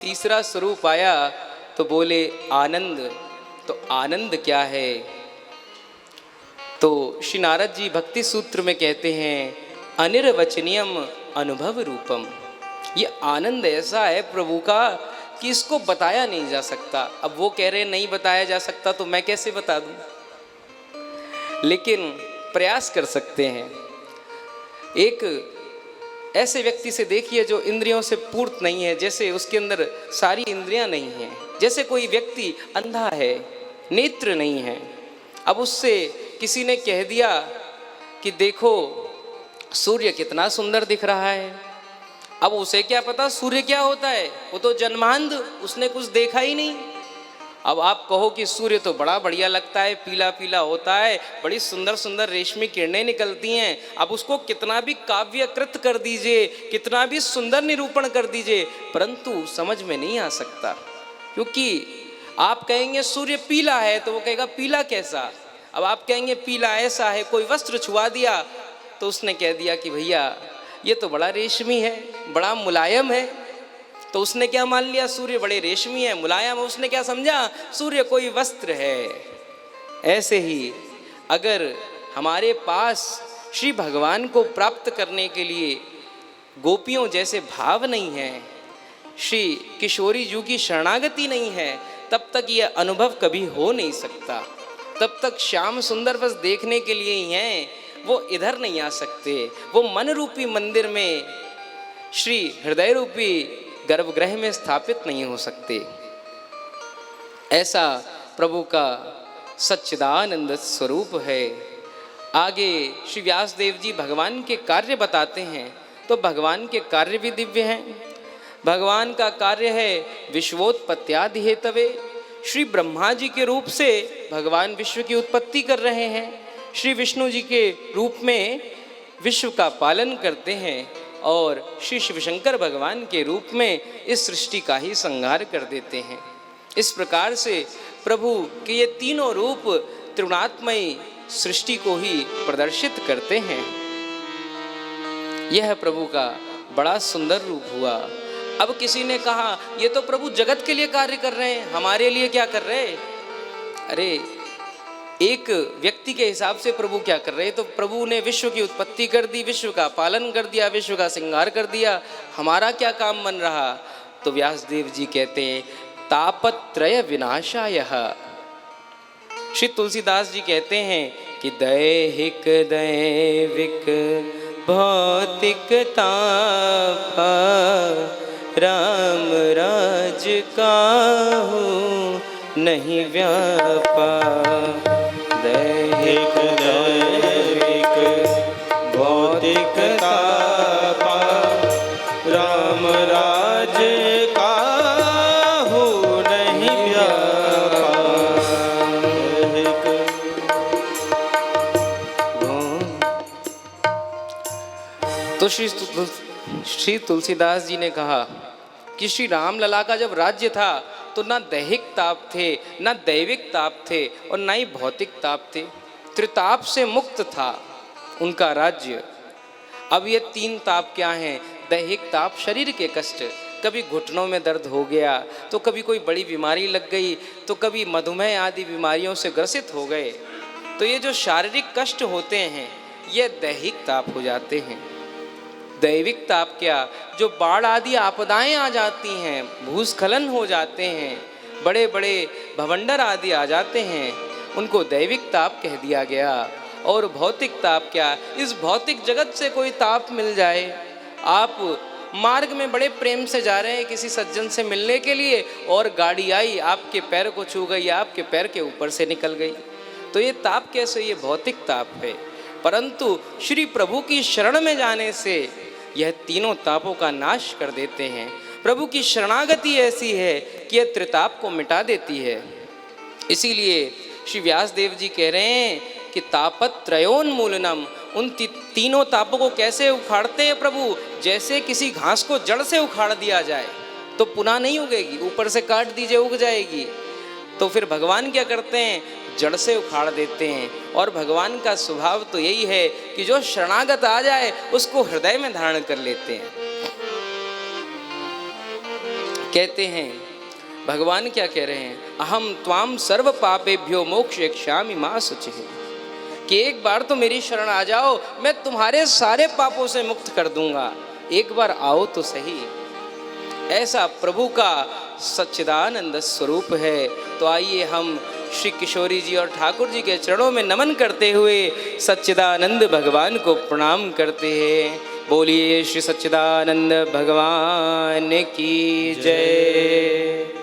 तीसरा स्वरूप आया तो बोले आनंद। तो आनंद क्या है? तो श्री नारद जी भक्ति सूत्र में कहते हैं अनिर्वचनीयम अनुभव रूपम। ये आनंद ऐसा है प्रभु का कि इसको बताया नहीं जा सकता। अब वो कह रहे हैं नहीं बताया जा सकता तो मैं कैसे बता दूं, लेकिन प्रयास कर सकते हैं। एक ऐसे व्यक्ति से देखिए जो इंद्रियों से पूर्त नहीं है, जैसे उसके अंदर सारी इंद्रियां नहीं हैं। जैसे कोई व्यक्ति अंधा है, नेत्र नहीं है। अब उससे किसी ने कह दिया कि देखो सूर्य कितना सुंदर दिख रहा है। अब उसे क्या पता सूर्य क्या होता है, वो तो जन्मांध, उसने कुछ देखा ही नहीं। अब आप कहो कि सूर्य तो बड़ा बढ़िया लगता है, पीला पीला होता है, बड़ी सुंदर सुंदर रेशमी किरणें निकलती हैं। अब उसको कितना भी काव्यकृत कर दीजिए, कितना भी सुंदर निरूपण कर दीजिए, परंतु समझ में नहीं आ सकता। क्योंकि आप कहेंगे सूर्य पीला है तो वो कहेगा पीला कैसा। अब आप कहेंगे पीला ऐसा है, कोई वस्त्र छुआ दिया तो उसने कह दिया कि भैया ये तो बड़ा रेशमी है, बड़ा मुलायम है। तो उसने क्या मान लिया, सूर्य बड़े रेशमी है, मुलायम है। उसने क्या समझा, सूर्य कोई वस्त्र है। ऐसे ही अगर हमारे पास श्री भगवान को प्राप्त करने के लिए गोपियों जैसे भाव नहीं है, श्री किशोरी जी की शरणागति नहीं है, तब तक यह अनुभव कभी हो नहीं सकता। तब तक श्याम सुंदर बस देखने के लिए ही हैं, वो इधर नहीं आ सकते। वो मन रूपी मंदिर में श्री हृदय रूपी गर्भगृह में स्थापित नहीं हो सकते। ऐसा प्रभु का सच्चिदानंद स्वरूप है। आगे श्री व्यासदेव जी भगवान के कार्य बताते हैं, तो भगवान के कार्य भी दिव्य हैं। भगवान का कार्य है विश्वोत्पत्त्यादि हेतवे। श्री ब्रह्मा जी के रूप से भगवान विश्व की उत्पत्ति कर रहे हैं, श्री विष्णु जी के रूप में विश्व का पालन करते हैं, और श्री शिवशंकर भगवान के रूप में इस सृष्टि का ही संहार कर देते हैं। इस प्रकार से प्रभु के ये तीनों रूप त्रिगुणात्मयी सृष्टि को ही प्रदर्शित करते हैं। यह प्रभु का बड़ा सुंदर रूप हुआ। अब किसी ने कहा ये तो प्रभु जगत के लिए कार्य कर रहे हैं, हमारे लिए क्या कर रहे हैं? अरे एक व्यक्ति के हिसाब से प्रभु क्या कर रहे हैं? तो प्रभु ने विश्व की उत्पत्ति कर दी, विश्व का पालन कर दिया, विश्व का श्रृंगार कर दिया। हमारा क्या काम बन रहा? तो व्यासदेव जी कहते हैं तापत्रय विनाशाय। श्री तुलसीदास जी कहते हैं कि दैहिक दैविक भौतिक ताप राम राज काहू नहीं व्यापा। दैहिक दैविक भौतिक तापा राम राज काहू नहीं व्यापा। तो श्री तुलसीदास जी ने कहा कि श्री राम लला का जब राज्य था तो ना दैहिक ताप थे, ना दैविक ताप थे, और ना ही भौतिक ताप थे। त्रिताप से मुक्त था उनका राज्य। अब ये तीन ताप क्या हैं? दैहिक ताप शरीर के कष्ट, कभी घुटनों में दर्द हो गया, तो कभी कोई बड़ी बीमारी लग गई, तो कभी मधुमेह आदि बीमारियों से ग्रसित हो गए। तो ये जो शारीरिक कष्ट होते हैं ये दैहिक ताप हो जाते हैं। दैविक ताप क्या? जो बाढ़ आदि आपदाएं आ जाती हैं, भूस्खलन हो जाते हैं, बड़े बड़े भवंडर आदि आ जाते हैं, उनको दैविक ताप कह दिया गया। और भौतिक ताप क्या? इस भौतिक जगत से कोई ताप मिल जाए। आप मार्ग में बड़े प्रेम से जा रहे हैं किसी सज्जन से मिलने के लिए, और गाड़ी आई आपके पैर को छू गई, आपके पैर के ऊपर से निकल गई, तो ये ताप कैसे? ये भौतिक ताप है। परंतु श्री प्रभु की शरण में जाने से यह तीनों तापों का नाश कर देते हैं। प्रभु की शरणागति ऐसी है कि यह त्रिताप को मिटा देती है। इसीलिए श्री व्यासदेव जी कह रहे हैं कि तापत्रयोन्मूलनम। उन तीनों तापों को कैसे उखाड़ते हैं प्रभु? जैसे किसी घास को जड़ से उखाड़ दिया जाए तो पुनः नहीं उगेगी, ऊपर से काट दीजिए उग जाएगी। तो फिर भगवान क्या करते हैं? जड़ से उखाड़ देते हैं। और भगवान का स्वभाव तो यही है कि जो शरणागत आ जाए उसको हृदय में धारण कर लेते हैं। कहते हैं, भगवान क्या कह रहे हैं, अहम त्वाम सर्व पापेभ्यो मोक्षयिष्यामि मा शुचिः, कि एक बार तो मेरी शरण आ जाओ, मैं तुम्हारे सारे पापों से मुक्त कर दूंगा, एक बार आओ तो सही। ऐसा प्रभु का सच्चिदानंद स्वरूप है। तो आइए हम श्री किशोरी जी और ठाकुर जी के चरणों में नमन करते हुए सच्चिदानंद भगवान को प्रणाम करते हैं। बोलिए श्री सच्चिदानंद भगवान की जय।